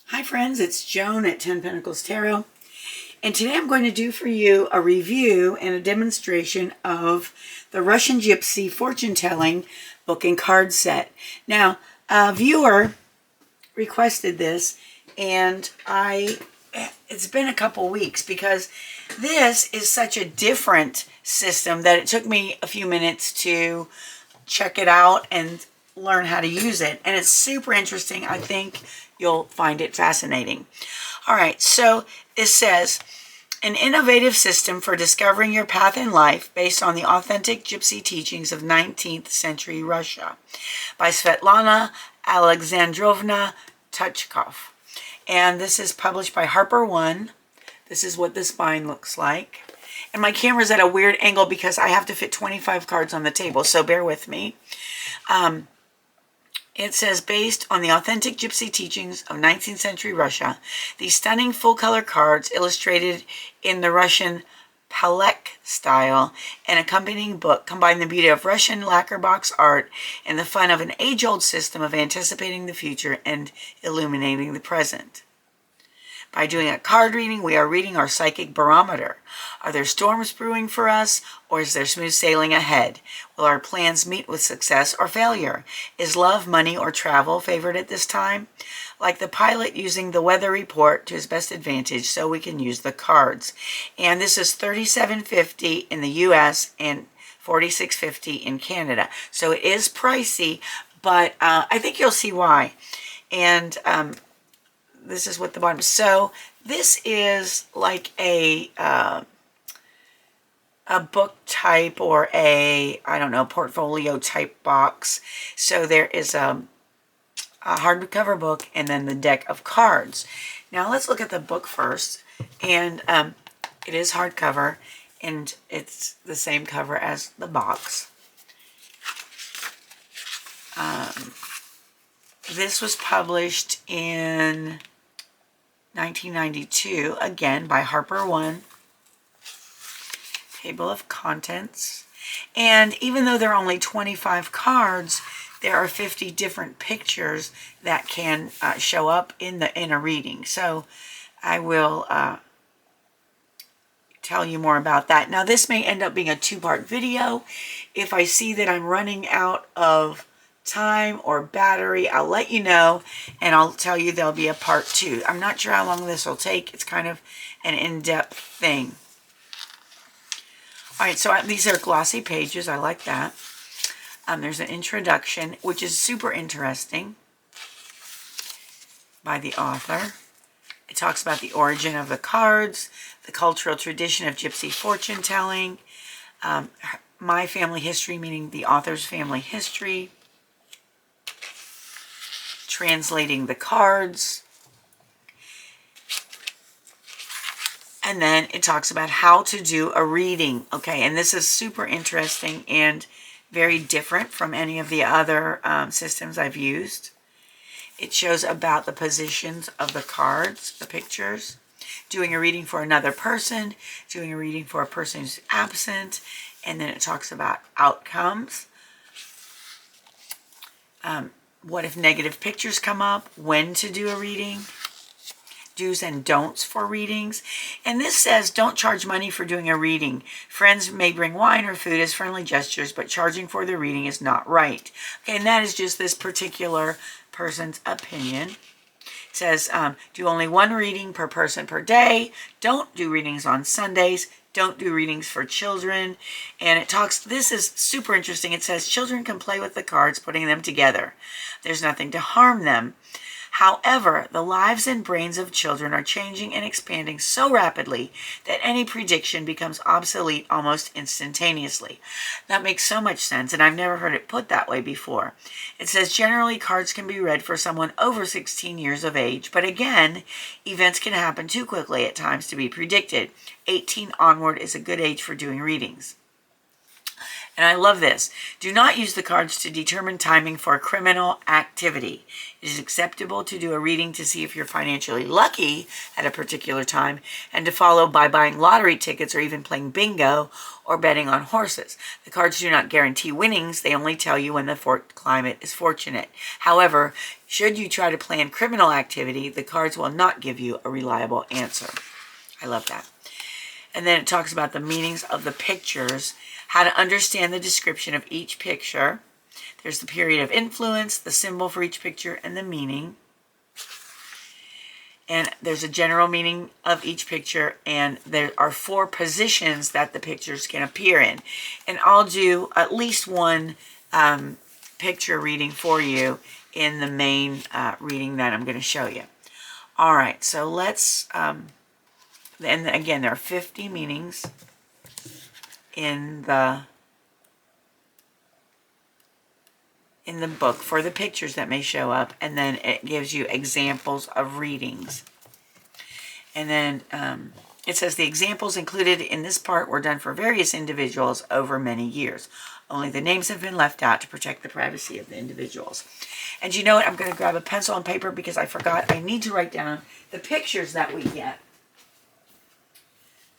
Hi friends, it's Joan at 10 Pentacles Tarot, and today I'm going to do for you a review and a demonstration of the Russian Gypsy fortune telling book and card set. Now, a viewer requested this, and it's been a couple weeks because this is such a different system that it took me a few minutes to check it out and learn how to use it. And it's super interesting. I think you'll find it fascinating. All right, so it says, an innovative system for discovering your path in life based on the authentic Gypsy teachings of 19th century Russia by Svetlana Alexandrovna Tuchkov. And this is published by Harper One. This is what the spine looks like. And my camera's at a weird angle because I have to fit 25 cards on the table, so bear with me. It says, based on the authentic Gypsy teachings of 19th century Russia, these stunning full-color cards illustrated in the Russian Palek style and accompanying book combine the beauty of Russian lacquer box art and the fun of an age-old system of anticipating the future and illuminating the present. By doing a card reading, we are reading our psychic barometer. Are there storms brewing for us, or is there smooth sailing ahead? Will our plans meet with success or failure? Is love, money, or travel favored at this time? Like the pilot using the weather report to his best advantage, so we can use the cards. And this is $37.50 in the U.S. and $46.50 in Canada. So it is pricey, but I think you'll see why. And this is what the bottom is. So this is like a book type or a, I don't know, portfolio type box. So there is a hardcover book and then the deck of cards. Now let's look at the book first. And it is hardcover and it's the same cover as the box. This was published in 1992, again by Harper One. Table of contents. And even though there are only 25 cards, there are 50 different pictures that can show up in a reading. So I will tell you more about that. Now this may end up being a two-part video. If I see that I'm running out of time or battery, I'll let you know, and I'll tell you there'll be a part 2. I'm not sure how long this will take. It's kind of an in-depth thing. All right, so these are glossy pages. I like that. There's an introduction, which is super interesting, by the author. It talks about the origin of the cards, the cultural tradition of Gypsy fortune telling, my family history, meaning the author's family history, translating the cards, and then it talks about how to do a reading. Okay, and this is super interesting and very different from any of the other systems I've used. It shows about the positions of the cards, the pictures, doing a reading for another person, doing a reading for a person who's absent, and then it talks about outcomes. What if negative pictures come up? When to do a reading? Do's and don'ts for readings. And this says, don't charge money for doing a reading. Friends may bring wine or food as friendly gestures, but charging for the reading is not right. Okay, and that is just this particular person's opinion. It says, do only one reading per person per day. Don't do readings on Sundays. Don't do readings for children. And it talks, this is super interesting. It says children can play with the cards, putting them together. There's nothing to harm them. However, the lives and brains of children are changing and expanding so rapidly that any prediction becomes obsolete almost instantaneously. That makes so much sense, and I've never heard it put that way before. It says generally cards can be read for someone over 16 years of age, but again, events can happen too quickly at times to be predicted. 18 onward is a good age for doing readings. And I love this. Do not use the cards to determine timing for a criminal activity. It is acceptable to do a reading to see if you're financially lucky at a particular time and to follow by buying lottery tickets or even playing bingo or betting on horses. The cards do not guarantee winnings. They only tell you when the climate is fortunate. However, should you try to plan criminal activity, the cards will not give you a reliable answer. I love that. And then it talks about the meanings of the pictures, how to understand the description of each picture. There's the period of influence, the symbol for each picture, and the meaning. And there's a general meaning of each picture, and there are 4 positions that the pictures can appear in. And I'll do at least one picture reading for you in the main reading that I'm going to show you. All right, so let's... and again, there are 50 meanings in the book for the pictures that may show up, and then it gives you examples of readings. And then it says the examples included in this part were done for various individuals over many years. Only the names have been left out to protect the privacy of the individuals. And you know what? I'm going to grab a pencil and paper because I forgot. I need to write down the pictures that we get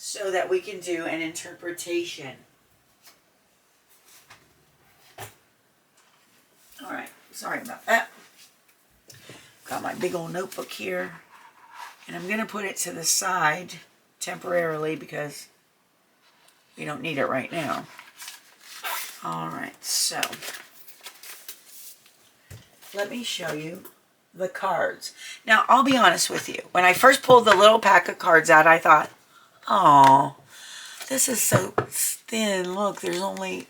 so that we can do an interpretation. All right, sorry about that. Got my big old notebook here, and I'm going to put it to the side temporarily because we don't need it right now. All right, so let me show you the cards. Now, I'll be honest with you. When I first pulled the little pack of cards out, I thought, oh, this is so thin. Look, there's only...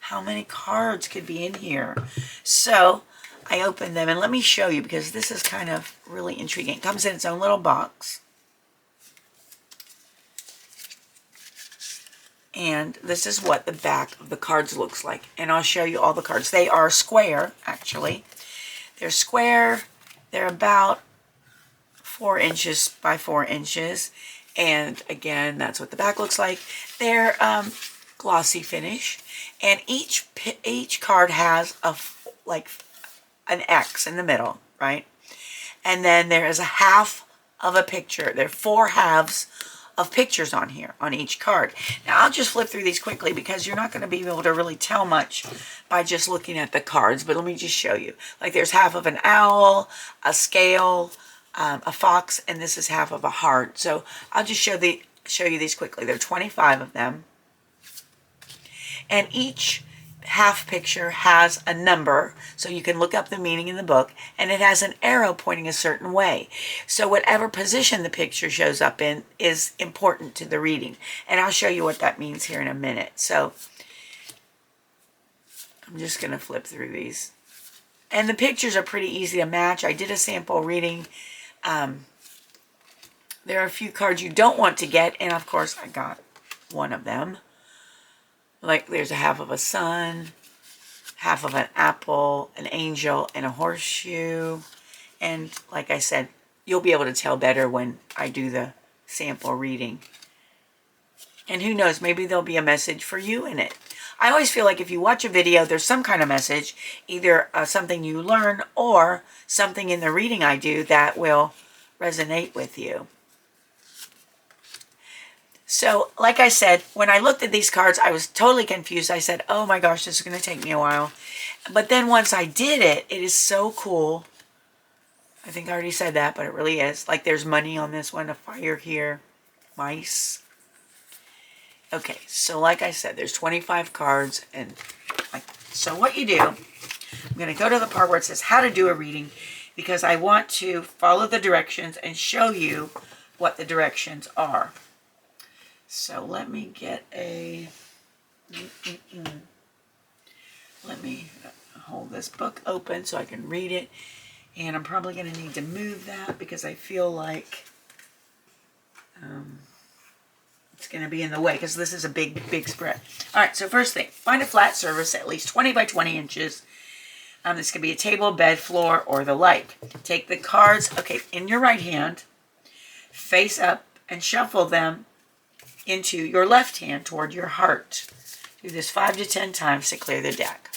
how many cards could be in here? So I opened them, and let me show you because this is kind of really intriguing. It comes in its own little box. And this is what the back of the cards looks like. And I'll show you all the cards. They are square, actually. They're square. They're about 4 inches by 4 inches. And again, that's what the back looks like. They're glossy finish. And each card has like an X in the middle, right? And then there is a half of a picture. There are 4 halves of pictures on here, on each card. Now, I'll just flip through these quickly because you're not going to be able to really tell much by just looking at the cards. But let me just show you. Like there's half of an owl, a scale, a fox, and this is half of a heart. So I'll just show you these quickly. There are 25 of them. And each half picture has a number, so you can look up the meaning in the book, and it has an arrow pointing a certain way. So whatever position the picture shows up in is important to the reading. And I'll show you what that means here in a minute. So I'm just going to flip through these. And the pictures are pretty easy to match. I did a sample reading. There are a few cards you don't want to get, and of course I got one of them. Like there's a half of a sun, half of an apple, an angel, and a horseshoe. And like I said, you'll be able to tell better when I do the sample reading. And who knows, maybe there'll be a message for you in it. I always feel like if you watch a video, there's some kind of message, either something you learn or something in the reading I do that will resonate with you. So, like I said, when I looked at these cards, I was totally confused. I said, oh my gosh, this is going to take me a while. But then once I did it, it is so cool. I think I already said that, but it really is. Like there's money on this one, a fire here, mice. Okay, so like I said, there's 25 cards. And so what you do, I'm going to go to the part where it says how to do a reading because I want to follow the directions and show you what the directions are. So let me get a, let me hold this book open so I can read it. And I'm probably going to need to move that because I feel like it's going to be in the way because this is a big spread. All right, so first thing, find a flat surface at least 20 by 20 inches. This could be a table, bed, floor, or the like. Take the cards, okay, in your right hand, face up, and shuffle them into your left hand toward your heart. Do this 5 to 10 times to clear the deck.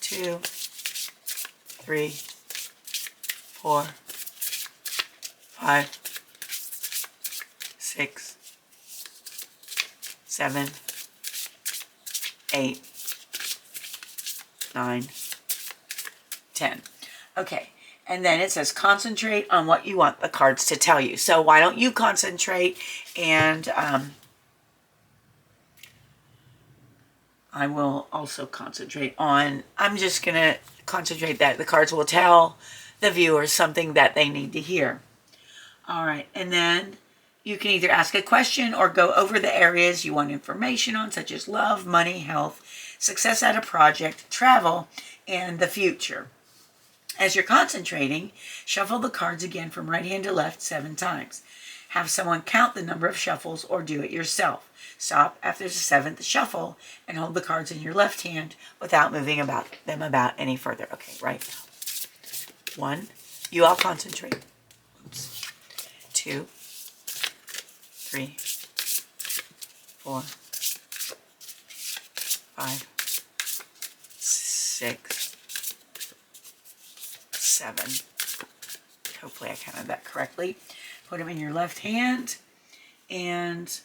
2, 3, 4, 5, 6, 7, 8, 9, 10. Okay, and then it says concentrate on what you want the cards to tell you. So why don't you concentrate, and I will also concentrate on, I'm just going to concentrate that the cards will tell the viewers something that they need to hear. All right, and then you can either ask a question or go over the areas you want information on, such as love, money, health, success at a project, travel, and the future. As you're concentrating, shuffle the cards again from right hand to left 7 times. Have someone count the number of shuffles or do it yourself. Stop after the 7th shuffle and hold the cards in your left hand without moving them about any further. Okay, right now. 1, you all concentrate. Oops. 2, 3, 4, 5, 6, 7. Hopefully I counted that correctly. Put them in your left hand and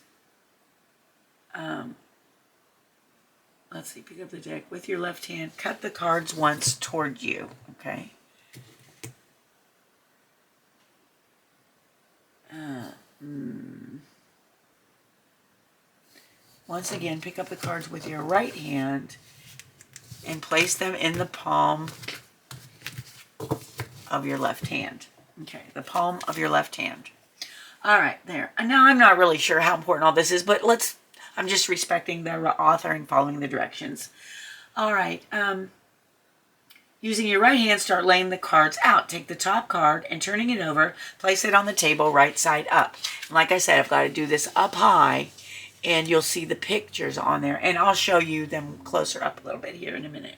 let's see, pick up the deck with your left hand, cut the cards once toward you, okay? Once again, pick up the cards with your right hand and place them in the palm of your left hand. Okay, the palm of your left hand. All right, there. Now, I'm not really sure how important all this is, but I'm just respecting the author and following the directions. All right, using your right hand, start laying the cards out. Take the top card and turning it over, place it on the table right side up. And like I said, I've got to do this up high, and you'll see the pictures on there, and I'll show you them closer up a little bit here in a minute.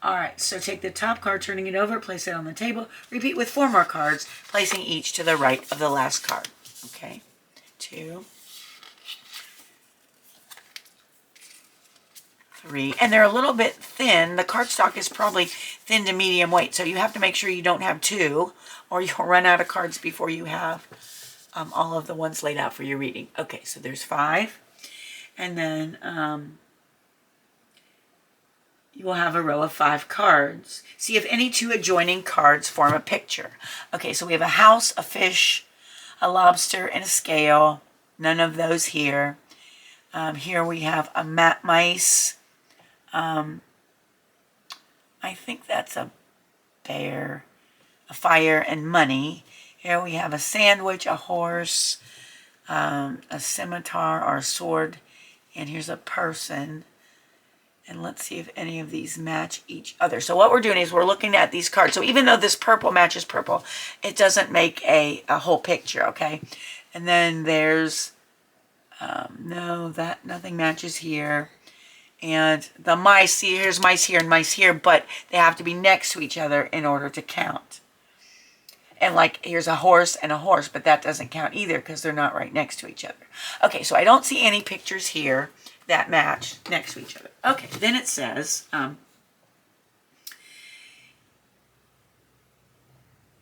All right, so take the top card, turning it over, place it on the table. Repeat with 4 more cards, placing each to the right of the last card. Okay, 2, 3, and they're a little bit thin. The cardstock is probably thin to medium weight, so you have to make sure you don't have 2, or you'll run out of cards before you have all of the ones laid out for your reading. Okay, so there's 5, and then you will have a row of 5 cards. See if any 2 adjoining cards form a picture. Okay, so we have a house, a fish, a lobster, and a scale. None of those here. Here we have a mice. I think that's a bear, a fire, and money. Here we have a sandwich, a horse, a scimitar or a sword, and here's a person. And let's see if any of these match each other. So what we're doing is we're looking at these cards. So even though this purple matches purple, it doesn't make a whole picture, okay? And then there's, nothing matches here. And the mice, see, here's mice here and mice here, but they have to be next to each other in order to count. And like, here's a horse and a horse, but that doesn't count either because they're not right next to each other. Okay, so I don't see any pictures here that match next to each other. Okay, then it says,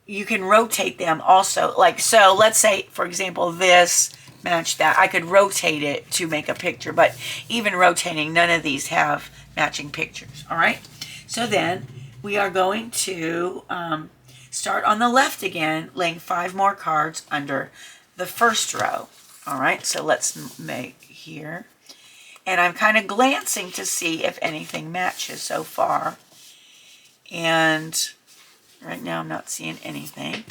you can rotate them also. Like, so let's say, for example, this matched that. I could rotate it to make a picture, but even rotating, none of these have matching pictures, all right? So then we are going to start on the left again, laying 5 more cards under the first row, all right? So let's make here. And I'm kind of glancing to see if anything matches so far. And right now I'm not seeing anything.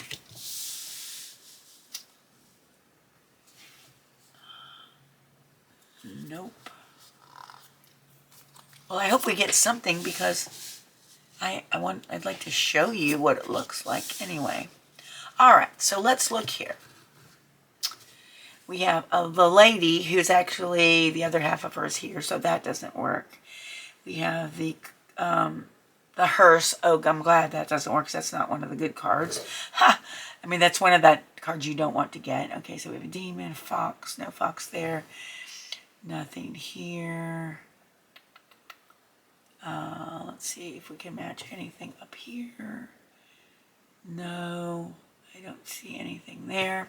Nope. Well, I hope we get something because I'd like to show you what it looks like anyway. All right, so let's look here. We have the lady who's actually, the other half of her is here, so that doesn't work. We have the hearse. Oh, I'm glad that doesn't work because that's not one of the good cards. Ha! I mean, that's one of that cards you don't want to get. Okay, so we have a demon, fox, no fox there. Nothing here. Let's see if we can match anything up here. No, I don't see anything there.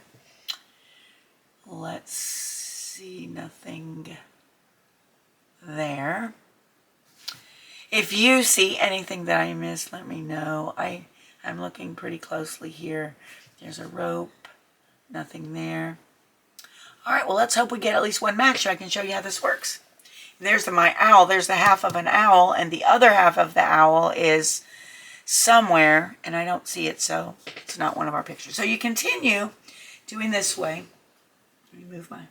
Let's see, nothing there. If you see anything that I missed, let me know. I'm looking pretty closely here. There's a rope, nothing there. All right, well, let's hope we get at least one match so I can show you how this works. There's my owl. There's the half of an owl, and the other half of the owl is somewhere, and I don't see it, so it's not one of our pictures. So you continue doing this way. Let me move my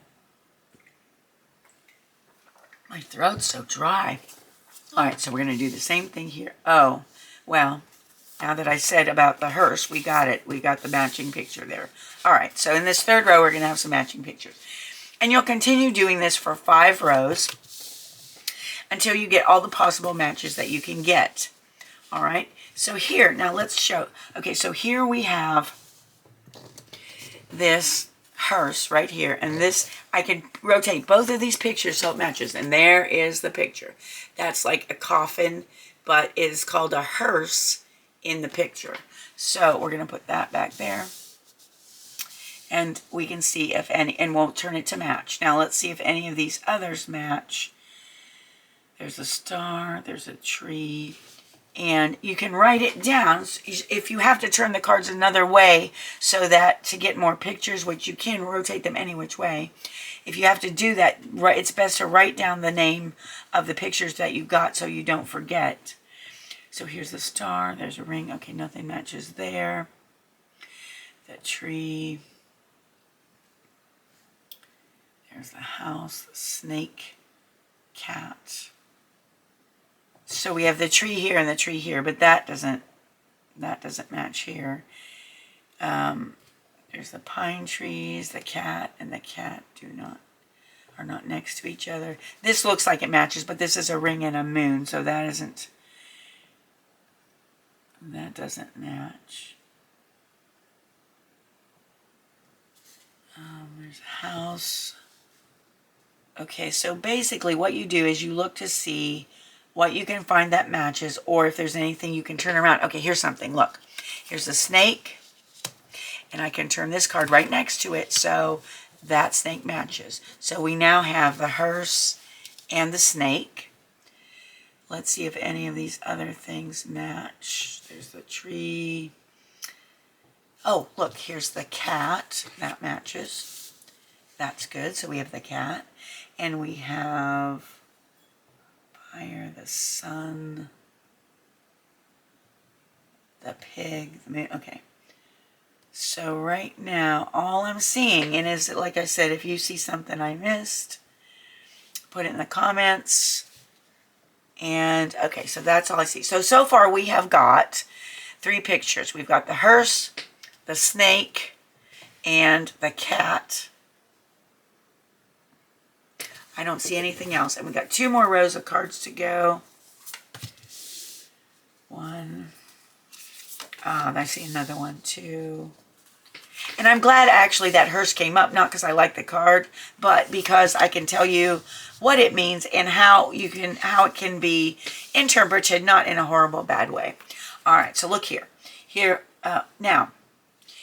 throat's so dry. All right, so we're going to do the same thing here. Oh, well, now that I said about the hearse, we got it. We got the matching picture there. All right, so in this third row, we're going to have some matching pictures. And you'll continue doing this for 5 rows until you get all the possible matches that you can get. All right, so here, now let's show. Okay, so here we have this hearse right here, and this, I can rotate both of these pictures so it matches, and there is the picture. That's like a coffin, but it is called a hearse in the picture. So we're going to put that back there, and we can see if any, and we'll turn it to match. Now let's see if any of these others match. There's a star, there's a tree, and you can write it down if you have to turn the cards another way so that to get more pictures, which you can rotate them any which way. If you have to do that, it's best to write down the name of the pictures that you got so you don't forget. So here's the star, there's a ring. Okay, nothing matches there. That tree. There's the house, the snake, cat. So we have the tree here and the tree here, but that doesn't match here. There's the pine trees, the cat, and the cat are not next to each other. This looks like it matches, but this is a ring and a moon, so that doesn't match. There's a house. Okay, so basically what you do is you look to see what you can find that matches, or if there's anything you can turn around. Okay, here's something. Look, here's a snake, and I can turn this card right next to it, so that snake matches. So we now have the hearse and the snake. Let's see if any of these other things match. There's the tree. Oh, look, here's the cat. That matches. That's good. So we have the cat. And we have fire, the sun, the pig, the moon. Okay. So right now, all I'm seeing, and is like I said, if you see something I missed, put it in the comments. And okay, so that's all I see. So far we have got 3 pictures. We've got the hearse, the snake, and the cat. I don't see anything else. And we've got 2 more rows of cards to go. 1. I see another one, 2. And I'm glad actually that hearse came up, not because I like the card, but because I can tell you what it means and how it can be interpreted, not in a horrible bad way. All right, so look here. Now,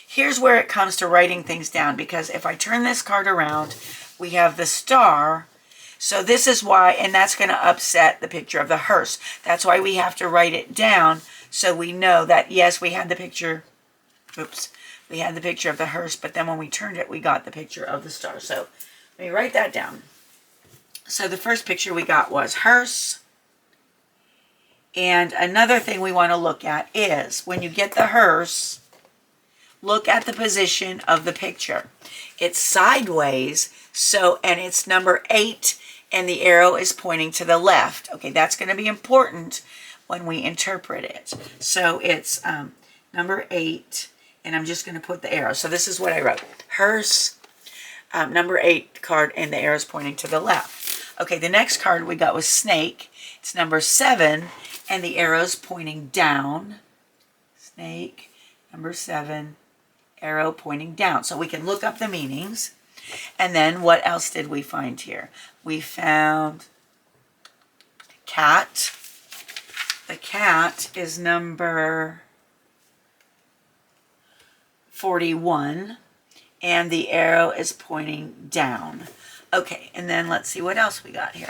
here's where it comes to writing things down, because if I turn this card around, we have the star. So this is why, and that's going to upset the picture of the hearse. That's why we have to write it down so we know that, yes, we had the picture. Oops. We had the picture of the hearse, but then when we turned it, we got the picture of the star. So let me write that down. So the first picture we got was hearse. And another thing we want to look at is when you get the hearse, look at the position of the picture. It's sideways, and it's number 8, and the arrow is pointing to the left. Okay, that's going to be important when we interpret it. So it's number 8, and I'm just going to put the arrow. So this is what I wrote. Hearse, number 8 card, and the arrow is pointing to the left. Okay, the next card we got was snake. It's number 7, and the arrow is pointing down. Snake, number 7, arrow pointing down. So we can look up the meanings. And then what else did we find here? We found cat. The cat is number 41, and the arrow is pointing down. Okay, and then let's see what else we got here.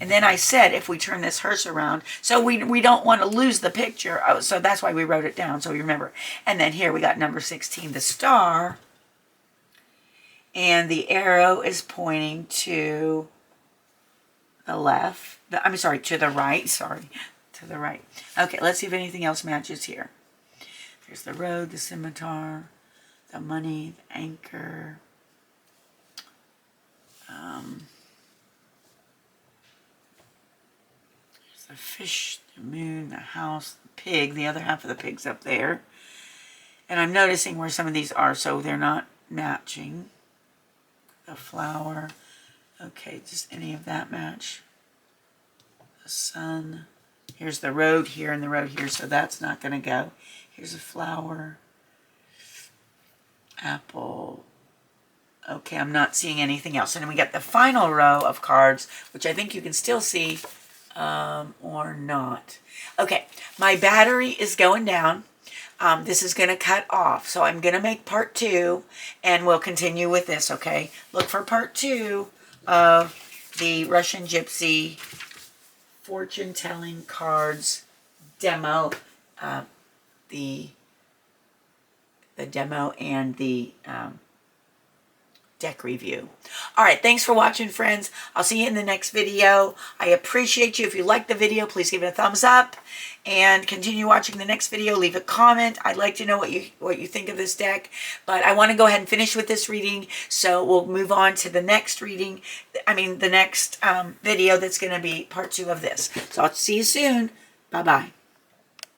And then I said if we turn this hearse around, so we don't want to lose the picture. Oh, so that's why we wrote it down, so we remember. And then here we got number 16, the star. And the arrow is pointing to the left. I'm sorry, to the right. Sorry, to the right. Okay, let's see if anything else matches here. There's the road, the scimitar, the money, the anchor. There's the fish, the moon, the house, the pig. The other half of the pig's up there. And I'm noticing where some of these are, so they're not matching. The flower. Okay, does any of that match? The sun. Here's the road here and the road here, so that's not going to go. Here's a flower. Apple. Okay, I'm not seeing anything else. And then we got the final row of cards, which I think you can still see or not. Okay, my battery is going down. This is going to cut off, so I'm going to make part 2, and we'll continue with this, okay? Look for part 2 of the Russian Gypsy fortune-telling cards demo, the demo and the deck review. All right, thanks for watching, friends. I'll see you in the next video. I appreciate you. If you like the video, please give it a thumbs up and continue watching the next video. Leave a comment. I'd like to know what you think of this deck, but I want to go ahead and finish with this reading, so we'll move on to the next reading. The next video that's going to be part 2 of this. So I'll see you soon. Bye-bye.